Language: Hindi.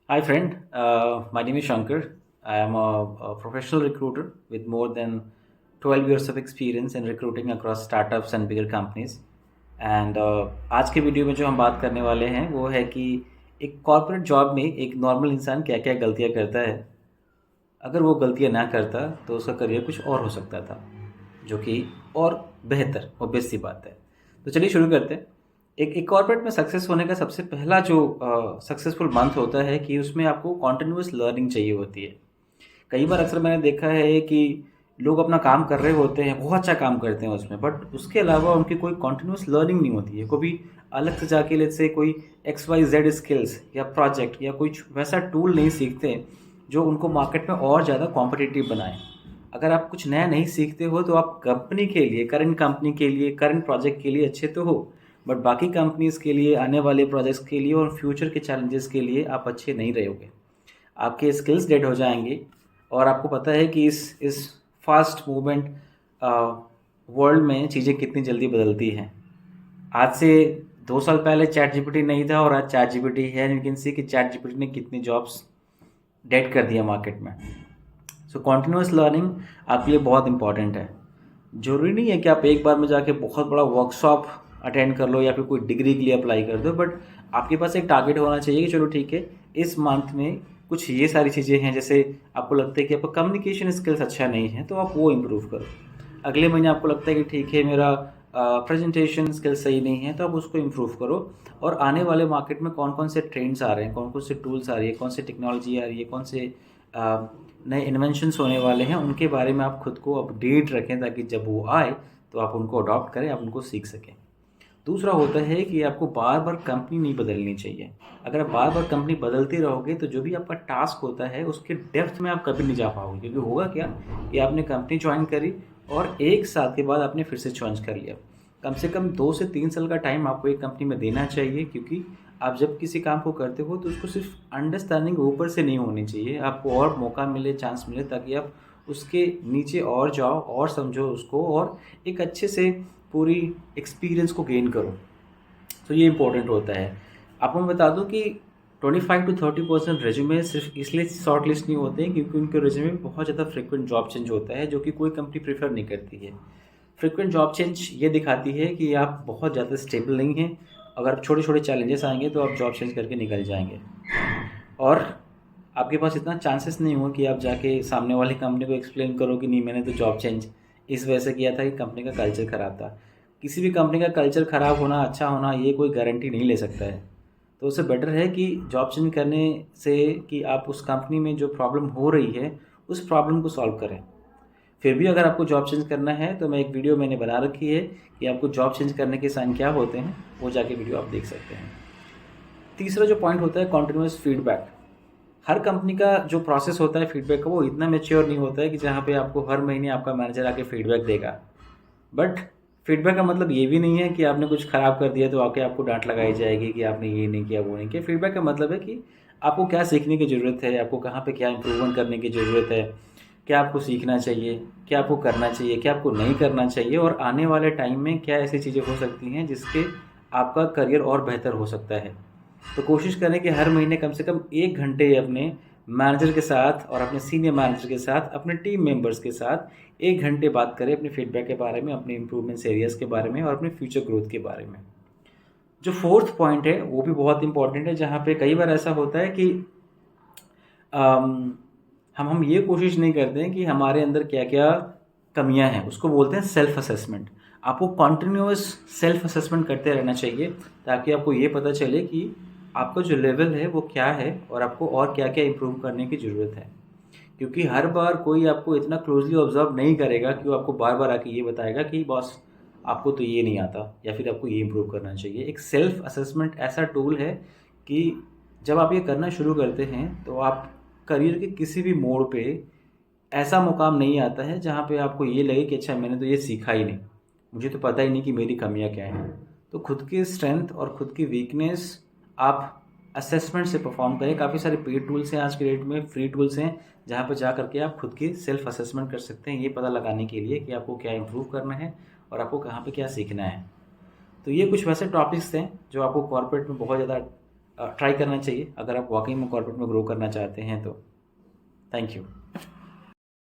Hi, friend. My name is Shankar. I am a professional recruiter with more than 12 years of experience in recruiting across startups and bigger companies. And आज के वीडियो में जो हम बात करने वाले हैं वो है कि एक कॉर्पोरेट जॉब में एक नॉर्मल इंसान क्या क्या गलतियां करता है। अगर वो गलतियां ना करता तो उसका करियर कुछ और हो सकता था, जो कि और बेहतर ऑब्वियस सी बात है। तो चलिए शुरू करते हैं। एक कॉर्पोरेट में सक्सेस होने का सबसे पहला जो सक्सेसफुल मंथ होता है कि उसमें आपको कॉन्टिन्यूस लर्निंग चाहिए होती है। कई बार अक्सर मैंने देखा है कि लोग अपना काम कर रहे होते हैं, बहुत अच्छा काम करते हैं उसमें, बट उसके अलावा उनकी कोई कॉन्टिन्यूस लर्निंग नहीं होती है। कभी अलग से जाके लेट्स से कोई XYZ स्किल्स या प्रोजेक्ट या कुछ वैसा टूल नहीं सीखते जो उनको मार्केट में और ज़्यादा कॉम्पिटिटिव बनाए। अगर आप कुछ नया नहीं सीखते हो तो आप कंपनी के लिए, करंट कंपनी के लिए, करंट प्रोजेक्ट के लिए अच्छे तो हो, बट बाकी कंपनीज के लिए, आने वाले प्रोजेक्ट्स के लिए और फ्यूचर के चैलेंजेस के लिए आप अच्छे नहीं रहोगे। आपके स्किल्स डेड हो जाएंगे। और आपको पता है कि इस फास्ट मूवमेंट वर्ल्ड में चीज़ें कितनी जल्दी बदलती हैं। आज से 2 साल पहले चैट जीपीटी नहीं था और आज चैट जीपीटी है। यू कैन सी कि चैट जीपीटी ने कितनी जॉब्स डेड कर दिया मार्केट में। सो कॉन्टिन्यूस लर्निंग आपके लिए बहुत इंपॉर्टेंट है। ज़रूरी नहीं है कि आप एक बार में जाके बहुत बड़ा वर्कशॉप अटेंड कर लो या फिर कोई डिग्री के लिए अप्लाई कर दो, बट आपके पास एक टारगेट होना चाहिए कि चलो ठीक है, इस मंथ में कुछ ये सारी चीज़ें हैं। जैसे आपको लगता है कि आपका कम्युनिकेशन स्किल्स अच्छा नहीं है तो आप वो इम्प्रूव करो। अगले महीने आपको लगता है कि ठीक है, मेरा प्रेजेंटेशन स्किल्स सही नहीं है, तो आप उसको इम्प्रूव करो। और आने वाले मार्केट में कौन कौन से ट्रेंड्स आ रहे हैं, कौन कौन से टूल्स आ रही है, कौन से टेक्नोलॉजी आ रही है, कौन से नए इन्वेंशंस होने वाले हैं, उनके बारे में आप खुद को अपडेट रखें ताकि जब वो आए तो आप उनको अडॉप्ट करें, आप उनको सीख सकें। दूसरा होता है कि आपको बार बार कंपनी नहीं बदलनी चाहिए। अगर आप बार बार कंपनी बदलते रहोगे तो जो भी आपका टास्क होता है उसके डेप्थ में आप कभी नहीं जा पाओगे, क्योंकि होगा क्या कि आपने कंपनी ज्वाइन करी और 1 साल के बाद आपने फिर से चेंज कर लिया। कम से कम 2 से 3 साल का टाइम आपको एक कंपनी में देना चाहिए, क्योंकि आप जब किसी काम को करते हो तो उसको सिर्फ अंडरस्टैंडिंग ऊपर से नहीं होनी चाहिए। आपको और मौका मिले, चांस मिले, ताकि आप उसके नीचे और जाओ और समझो उसको और एक अच्छे से पूरी एक्सपीरियंस को गेन करो। तो ये इंपॉर्टेंट होता है। आपको मैं बता दूं कि 25 to 30% रेज्यूमे सिर्फ इसलिए शॉर्ट लिस्ट नहीं होते हैं क्योंकि उनके रेज्यूमे में बहुत ज़्यादा फ्रिक्वेंट जॉब चेंज होता है, जो कि कोई कंपनी प्रेफर नहीं करती है। फ्रिक्वेंट जॉब चेंज ये दिखाती है कि आप बहुत ज़्यादा स्टेबल नहीं हैं। अगर छोटे छोटे चैलेंजेस आएंगे तो आप जॉब चेंज करके निकल जाएंगे। और आपके पास इतना चांसेस नहीं हुआ कि आप जाके सामने वाली कंपनी को एक्सप्लेन करो कि नहीं, मैंने तो जॉब चेंज इस वजह से किया था कि कंपनी का कल्चर ख़राब था। किसी भी कंपनी का कल्चर ख़राब होना, अच्छा होना, ये कोई गारंटी नहीं ले सकता है। तो उससे बेटर है कि जॉब चेंज करने से कि आप उस कंपनी में जो प्रॉब्लम हो रही है उस प्रॉब्लम को सॉल्व करें। फिर भी अगर आपको जॉब चेंज करना है तो मैं एक वीडियो मैंने बना रखी है कि आपको जॉब चेंज करने के साइन क्या होते हैं, वो जाके वीडियो आप देख सकते हैं। तीसरा जो पॉइंट होता है कॉन्टिन्यूस फीडबैक। हर कंपनी का जो प्रोसेस होता है फीडबैक का, वो इतना मैच्योर नहीं होता है कि जहाँ पे आपको हर महीने आपका मैनेजर आके फीडबैक देगा। बट फीडबैक का मतलब ये भी नहीं है कि आपने कुछ ख़राब कर दिया तो आके आपको डांट लगाई जाएगी कि आपने ये नहीं किया, वो नहीं किया। फीडबैक का मतलब है कि आपको क्या सीखने की ज़रूरत है, आपको कहाँ पे क्या इंप्रूवमेंट करने की ज़रूरत है, क्या आपको सीखना चाहिए, क्या आपको करना चाहिए, क्या आपको नहीं करना चाहिए, और आने वाले टाइम में क्या ऐसी चीज़ें हो सकती हैं जिसके आपका करियर और बेहतर हो सकता है। तो कोशिश करें कि हर महीने कम से कम 1 घंटे अपने मैनेजर के साथ और अपने सीनियर मैनेजर के साथ, अपने टीम मेंबर्स के साथ 1 घंटे बात करें अपने फीडबैक के बारे में, अपने इम्प्रूवमेंट्स एरियाज़ के बारे में और अपने फ्यूचर ग्रोथ के बारे में। जो फोर्थ पॉइंट है वो भी बहुत इंपॉर्टेंट है, जहाँ पे कई बार ऐसा होता है कि अम, हम ये कोशिश नहीं करते हैं कि हमारे अंदर क्या क्या कमियां हैं। उसको बोलते हैं सेल्फ असेसमेंट। आपको कॉन्टिन्यूस सेल्फ असेसमेंट करते रहना चाहिए ताकि आपको ये पता चले कि आपका जो लेवल है वो क्या है और आपको और क्या क्या इम्प्रूव करने की ज़रूरत है। क्योंकि हर बार कोई आपको इतना क्लोजली ऑब्जर्व नहीं करेगा कि वो आपको बार बार आके ये बताएगा कि बॉस आपको तो ये नहीं आता या फिर आपको ये इम्प्रूव करना चाहिए। एक सेल्फ असेसमेंट ऐसा टूल है कि जब आप ये करना शुरू करते हैं तो आप करियर के किसी भी मोड़ पे ऐसा मुकाम नहीं आता है जहाँ पे आपको ये लगे कि अच्छा, मैंने तो ये सीखा ही नहीं, मुझे तो पता ही नहीं कि मेरी कमियाँ क्या हैं। तो खुद की स्ट्रेंथ और खुद की वीकनेस आप असेसमेंट से परफॉर्म करें। काफ़ी सारे पेड टूल्स हैं आज के डेट में, फ्री टूल्स हैं जहाँ पर जा करके आप खुद की सेल्फ असेसमेंट कर सकते हैं, ये पता लगाने के लिए कि आपको क्या इम्प्रूव करना है और आपको कहाँ पे क्या सीखना है। तो ये कुछ वैसे टॉपिक्स हैं जो आपको कॉर्पोरेट में बहुत ज़्यादा ट्राई करना चाहिए अगर आप वाकई में कॉर्पोरेट में ग्रो करना चाहते हैं तो। Thank you.